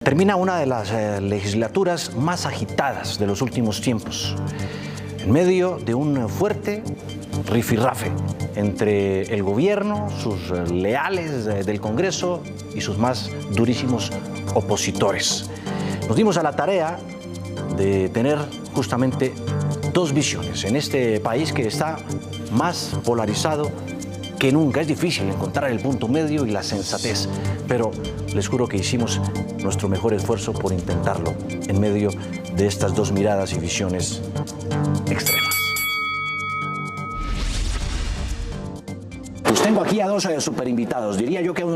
Termina una de las legislaturas más agitadas de los últimos tiempos, en medio de un fuerte rifirrafe entre el gobierno, sus leales del Congreso y sus más durísimos opositores. Nos dimos a la tarea de tener justamente dos visiones en este país que está más polarizado que nunca. Es difícil encontrar el punto medio y la sensatez, pero les juro que hicimos nuestro mejor esfuerzo por intentarlo en medio de estas dos miradas y visiones extremas. Pues tengo aquí a dos super invitados. Diría yo que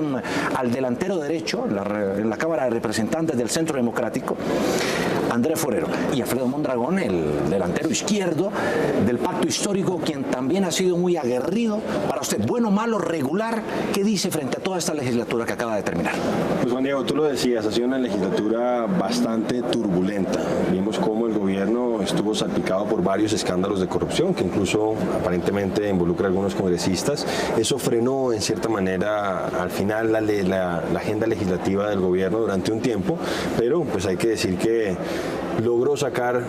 al delantero derecho, en la Cámara de Representantes del Centro Democrático, Andrés Forero, y Alfredo Mondragón, el delantero izquierdo del Pacto Histórico, quien también ha sido muy aguerrido. Para usted, bueno, malo, regular, ¿qué dice frente a toda esta legislatura que acaba de terminar? Pues Juan Diego, tú lo decías, ha sido una legislatura bastante turbulenta. Vimos cómo el gobierno estuvo salpicado por varios escándalos de corrupción, que incluso aparentemente involucra a algunos congresistas. Eso frenó en cierta manera al final la agenda legislativa del gobierno durante un tiempo, pero pues hay que decir que logró sacar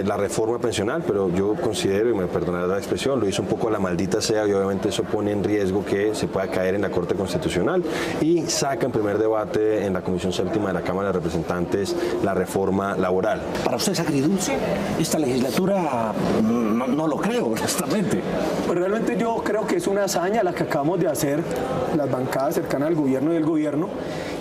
la reforma pensional, pero yo considero, y me perdonará la expresión, lo hizo un poco a la maldita sea, y obviamente eso pone en riesgo que se pueda caer en la Corte Constitucional, y saca en primer debate en la Comisión Séptima de la Cámara de Representantes la reforma laboral. ¿Para usted es agridulce esta legislatura? No lo creo, honestamente. Pues realmente yo creo que es una hazaña la que acabamos de hacer las bancadas cercanas al gobierno y el gobierno,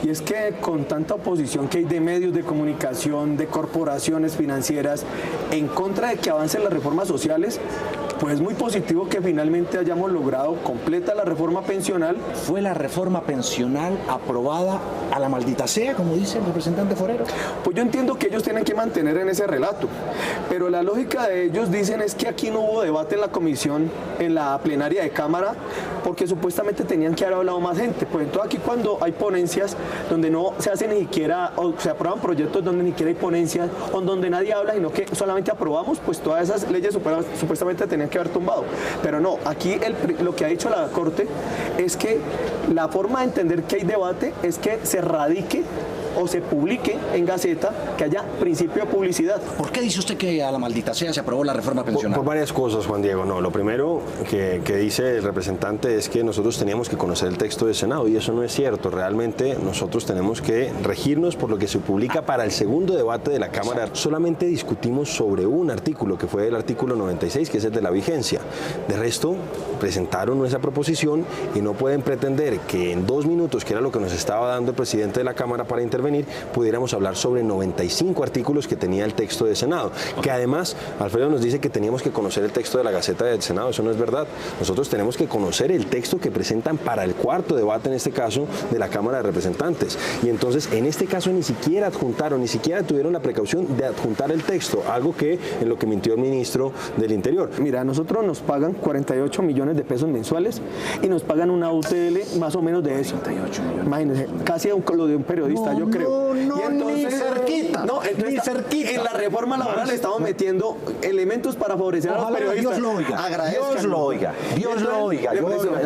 y es que con tanta oposición que hay de medios de comunicación, de corporaciones financieras, en contra de que avancen las reformas sociales, pues es muy positivo que finalmente hayamos logrado completa la reforma pensional. ¿Fue la reforma pensional aprobada a la maldita sea, como dice el representante Forero? Pues yo entiendo que ellos tienen que mantener en ese relato, pero la lógica de ellos dicen es que aquí no hubo debate en la comisión, en la plenaria de Cámara, porque supuestamente tenían que haber hablado más gente. Pues entonces aquí cuando hay ponencias donde no se hace ni siquiera, o se aprueban proyectos donde ni siquiera hay ponencias, o donde nadie habla, sino que solamente aprobamos, pues todas esas leyes supuestamente tenían que haber tumbado. Pero no, aquí lo que ha dicho la Corte es que la forma de entender que hay debate es que se radique o se publique en Gaceta, que haya principio de publicidad. ¿Por qué dice usted que a la maldita sea se aprobó la reforma pensional? Por varias cosas, Juan Diego. No, lo primero que dice el representante es que nosotros teníamos que conocer el texto del Senado, y eso no es cierto. Realmente nosotros tenemos que regirnos por lo que se publica para el segundo debate de la Cámara. Solamente discutimos sobre un artículo, que fue el artículo 96, que es el de la vigencia. De resto, presentaron nuestra proposición y no pueden pretender que en 2 minutos, que era lo que nos estaba dando el presidente de la Cámara para intervenir, pudiéramos hablar sobre 95 artículos que tenía el texto del Senado, que además Alfredo nos dice que teníamos que conocer el texto de la Gaceta del Senado. Eso no es verdad. Nosotros tenemos que conocer el texto que presentan para el cuarto debate, en este caso, de la Cámara de Representantes. Y entonces, en este caso, ni siquiera adjuntaron, ni siquiera tuvieron la precaución de adjuntar el texto, algo que en lo que mintió el ministro del Interior. Mira, a nosotros nos pagan 48 millones de pesos mensuales y nos pagan una UTL más o menos de eso. 48 millones. Imagínense, casi lo de un periodista, yo creo. No, y entonces, ni cerquita. No, entonces, ni cerquita. En la reforma laboral le estamos metiendo elementos para favorecer a los periodistas. Dios lo oiga. Dios lo oiga. Dios lo oiga.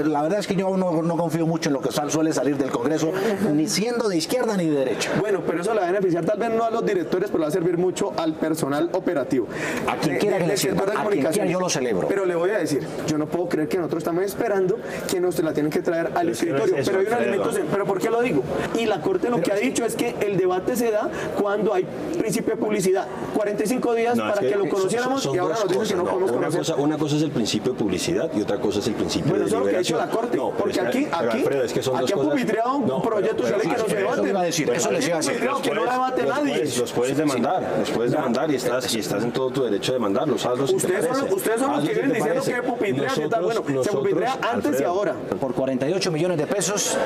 La verdad es que yo no confío mucho en lo que suele salir del Congreso, ni siendo de izquierda ni de derecha. Bueno, pero eso le va a beneficiar tal vez no a los directores, pero le va a servir mucho al personal operativo. A quien quiera que le sirva, a quien quiera yo lo celebro. Pero le voy a decir, yo no puedo creer que nosotros estamos esperando que nos la tienen que traer al escritorio. Pero hay un alimento, pero ¿por qué lo digo? Y la Corte lo que ha dicho es que el debate se da cuando hay principio de publicidad. 45 días para que lo conociéramos y ahora nos dicen que no podemos conocer. Una cosa es el principio de publicidad y otra cosa es el principio de deliberación. Bueno, eso es lo que ha dicho la Corte. No, porque aquí ha pupitreado un proyecto de ley que no se debate. Eso les iba a decir. Que no debate nadie. Los puedes demandar y estás en todo tu derecho de demandarlos. Ustedes son los que vienen diciendo que pupitrean y tal. Bueno, se pupitrea antes y ahora. Por 48 millones de pesos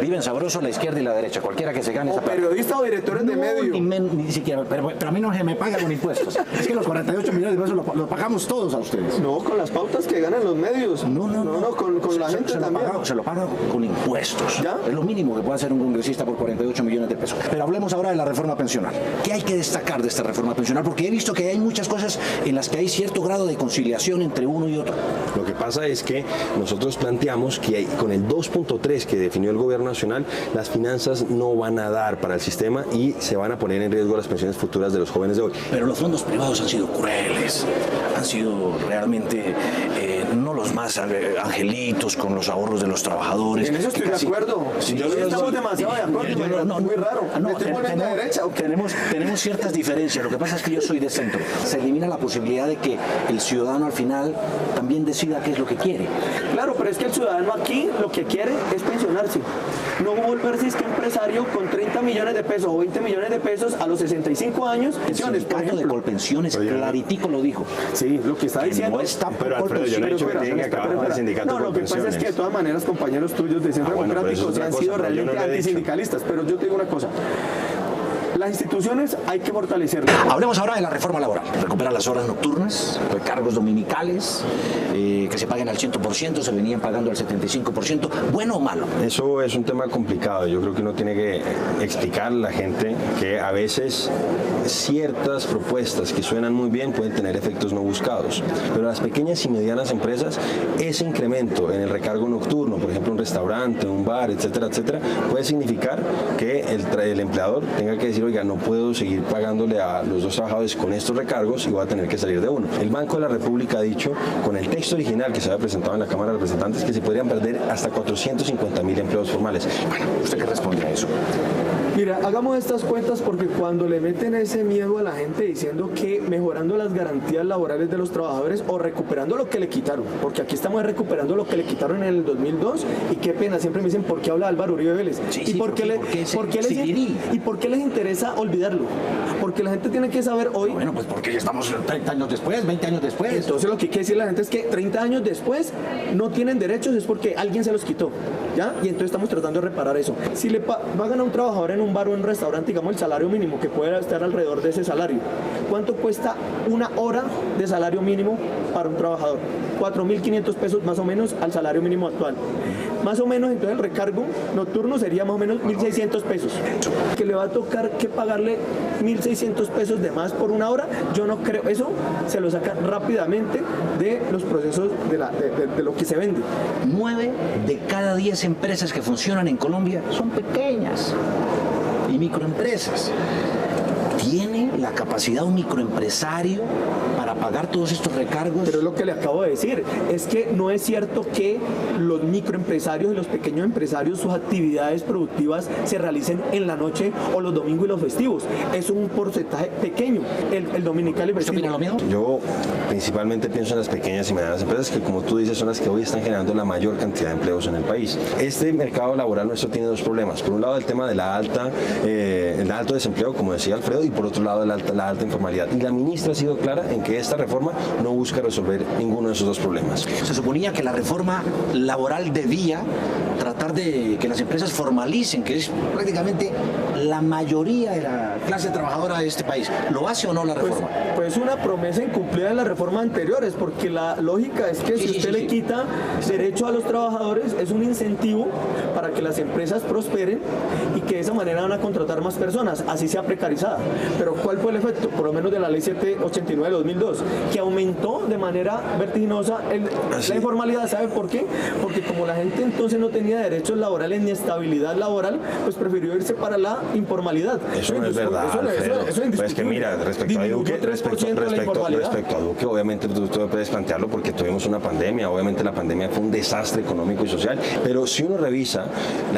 viven sabroso la izquierda y la derecha, cualquiera que se gane esa plata. Periodistas o directores de medios. Ni ni siquiera, pero a mí no se me paga con impuestos. Es que los 48 millones de pesos lo pagamos todos a ustedes. No, con las pautas que ganan los medios. No, con la gente también. Se lo paga con impuestos. ¿Ya? Es lo mínimo que puede hacer un congresista por 48 millones de pesos. Pero hablemos ahora de la reforma pensional. ¿Qué hay que destacar de esta reforma pensional? Porque he visto que hay muchas cosas en las que hay cierto grado de conciliación entre uno y otro. Lo que pasa es que nosotros planteamos que con el 2.3 que definió el gobierno nacional, las finanzas no van a dar para el sistema y se van a poner en riesgo las pensiones futuras de los jóvenes de hoy. Pero los fondos privados han sido crueles, han sido realmente no los más angelitos con los ahorros de los trabajadores. En eso estoy de acuerdo. Sí, estamos demasiado de acuerdo. Muy raro. Tenemos ciertas diferencias. Lo que pasa es que yo soy de centro. Se elimina la posibilidad de que el ciudadano al final también decida qué es lo que quiere. Claro, pero es que el ciudadano aquí lo que quiere es pensionarse. No volverse empresario con 30 millones de pesos o 20 millones de pesos a los 65 años. El sindicato de Colpensiones claritico lo dijo. Sí, lo que está diciendo. No está pero Alfredo, yo no he dicho que tiene que acabar el sindicato de lo que pasa es que de todas maneras compañeros tuyos de Centro Democrático se han sido realmente antisindicalistas. Pero yo te digo una cosa. Las instituciones hay que fortalecerlas. Hablemos ahora de la reforma laboral. Recuperar las horas nocturnas, recargos dominicales, que se paguen al 100%, se venían pagando al 75%. ¿Bueno o malo? Eso es un tema complicado. Yo creo que uno tiene que explicarle a la gente que a veces ciertas propuestas que suenan muy bien pueden tener efectos no buscados. Pero las pequeñas y medianas empresas, ese incremento en el recargo nocturno, por ejemplo un restaurante, un bar, etcétera, etcétera, puede significar que el empleador tenga que decir, oiga, no puedo seguir pagándole a los dos trabajadores con estos recargos y voy a tener que salir de uno. El Banco de la República ha dicho, con el texto original que se había presentado en la Cámara de Representantes, que se podrían perder hasta 450.000 empleos formales. Bueno, ¿usted qué responde a eso? Mira, hagamos estas cuentas porque cuando le meten ese miedo a la gente diciendo que mejorando las garantías laborales de los trabajadores o recuperando lo que le quitaron, porque aquí estamos recuperando lo que le quitaron en el 2002 y qué pena, siempre me dicen, ¿por qué habla Álvaro Uribe Vélez? ¿Y por qué les interesa olvidarlo? Porque la gente tiene que saber hoy... Bueno, pues porque ya estamos 30 años después, 20 años después. Entonces lo que hay que decirle a la gente es que 30 años después no tienen derechos es porque alguien se los quitó, ¿ya? Y entonces estamos tratando de reparar eso. Si le pagan a un trabajador en un bar o en un restaurante, digamos el salario mínimo, que puede estar alrededor de ese salario, ¿cuánto cuesta una hora de salario mínimo para un trabajador? 4.500 pesos más o menos al salario mínimo actual. Más o menos, entonces el recargo nocturno sería más o menos 1.600 pesos. Que le va a tocar que pagarle 1.600 pesos de más por una hora, yo no creo. Eso se lo saca rápidamente de los procesos de lo que se vende. 9 de cada 10 empresas que funcionan en Colombia son pequeñas y microempresas. ¿Tiene la capacidad un microempresario para pagar todos estos recargos? Pero es lo que le acabo de decir, es que no es cierto que los microempresarios y los pequeños empresarios, sus actividades productivas se realicen en la noche o los domingos y los festivos. Es un porcentaje pequeño, el dominical y festivo. ¿Usted opina lo mismo? Yo principalmente pienso en las pequeñas y medianas empresas que, como tú dices, son las que hoy están generando la mayor cantidad de empleos en el país. Este mercado laboral nuestro tiene dos problemas. Por un lado, el tema de el alto desempleo, como decía Alfredo, y por otro lado, la alta informalidad. Y la ministra ha sido clara en que esta reforma no busca resolver ninguno de esos dos problemas. Se suponía que la reforma laboral debía tratar de que las empresas formalicen, que es prácticamente la mayoría de la clase trabajadora de este país. ¿Lo hace o no la reforma? Pues una promesa incumplida en las reformas anteriores, porque la lógica es que si usted le quita derecho a los trabajadores, es un incentivo para que las empresas prosperen y que de esa manera van a contratar más personas, así sea precarizada. Pero ¿cuál fue el efecto? Por lo menos de la ley 789 de 2002, que aumentó de manera vertiginosa la informalidad. ¿Sabe por qué? Porque como la gente entonces no tenía derechos laborales ni estabilidad laboral, pues prefirió irse para la informalidad. Eso no es verdad, eso es pues que mira, respecto a Duque, obviamente tú puedes plantearlo porque tuvimos una pandemia, obviamente la pandemia fue un desastre económico y social, pero si uno revisa,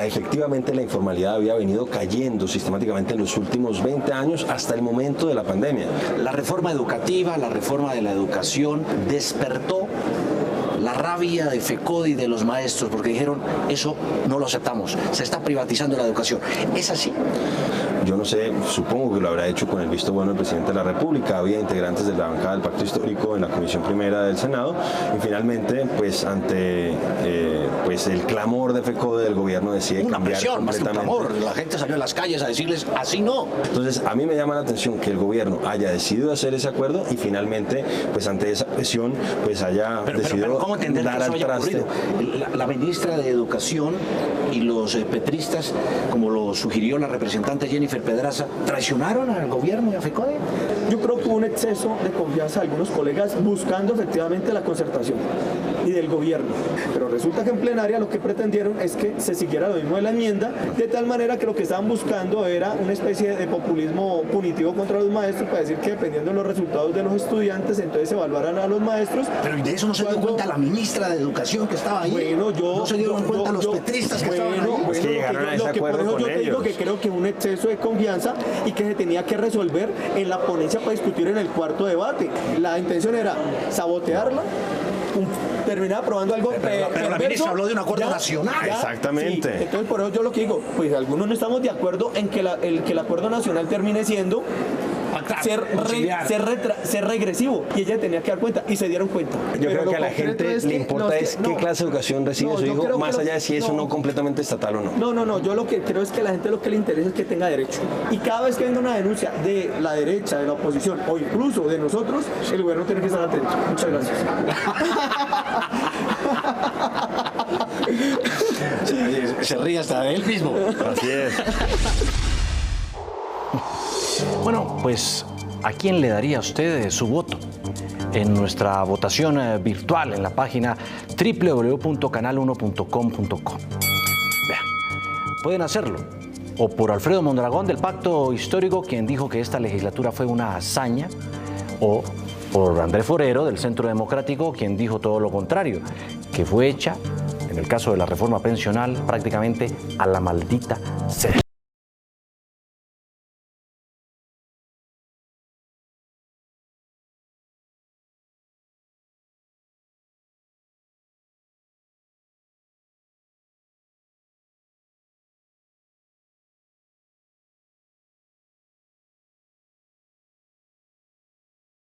efectivamente la informalidad había venido cayendo sistemáticamente en los últimos 20 años hasta el momento de la pandemia. La reforma educativa, la reforma de la educación despertó la rabia de FECODE y de los maestros, porque dijeron, eso no lo aceptamos, se está privatizando la educación. ¿Es así? yo no sé, supongo que lo habrá hecho con el visto bueno del presidente de la República. Había integrantes de la bancada del Pacto Histórico en la Comisión Primera del Senado y finalmente, pues ante pues el clamor de FECODE, del gobierno decide Una cambiar presión, más que un completamente. clamor. La gente salió a las calles a decirles, así no. Entonces, a mí me llama la atención que el gobierno haya decidido hacer ese acuerdo y finalmente, pues ante esa presión, pues haya decidido ¿cómo entender dar que eso al haya traste. ocurrido? La ministra de Educación y los petristas, como lo sugirió la representante Jennifer Pedraza, traicionaron al gobierno y a FECODE. Yo creo que hubo un exceso de confianza de algunos colegas buscando efectivamente la concertación y del gobierno. Pero resulta que en plenaria lo que pretendieron es que se siguiera lo mismo de la enmienda, de tal manera que lo que estaban buscando era una especie de populismo punitivo contra los maestros para decir que dependiendo de los resultados de los estudiantes, entonces evaluaran a los maestros. Pero ¿y de eso no se dio cuenta la ministra de Educación que estaba ahí? Bueno, no se dieron cuenta los petristas que estaban ahí. Es que llegaron a ese por acuerdo eso con yo te digo ellos. que creo que un exceso de confianza y que se tenía que resolver en la ponencia para discutir en el cuarto debate. La intención era sabotearla, terminar aprobando algo pero la ministra habló de un acuerdo nacional. Exactamente. Sí. Entonces, por eso yo lo que digo, pues algunos no estamos de acuerdo en que el acuerdo nacional termine siendo ser regresivo, y ella tenía que dar cuenta y se dieron cuenta. Yo creo que a la gente le importa es qué clase de educación recibe su hijo, más allá de si es o no completamente estatal o no. No, yo lo que creo es que a la gente lo que le interesa es que tenga derecho. Y cada vez que venga una denuncia de la derecha, de la oposición o incluso de nosotros, el gobierno tiene que estar atento. Muchas gracias. Se ríe hasta de él mismo. Así es. Bueno, pues, ¿a quién le daría usted su voto? En nuestra votación virtual en la página www.canal1.com.co. Vean, pueden hacerlo. O por Alfredo Mondragón del Pacto Histórico, quien dijo que esta legislatura fue una hazaña, o por Andrés Forero del Centro Democrático, quien dijo todo lo contrario, que fue hecha, en el caso de la reforma pensional, prácticamente a la maldita sed.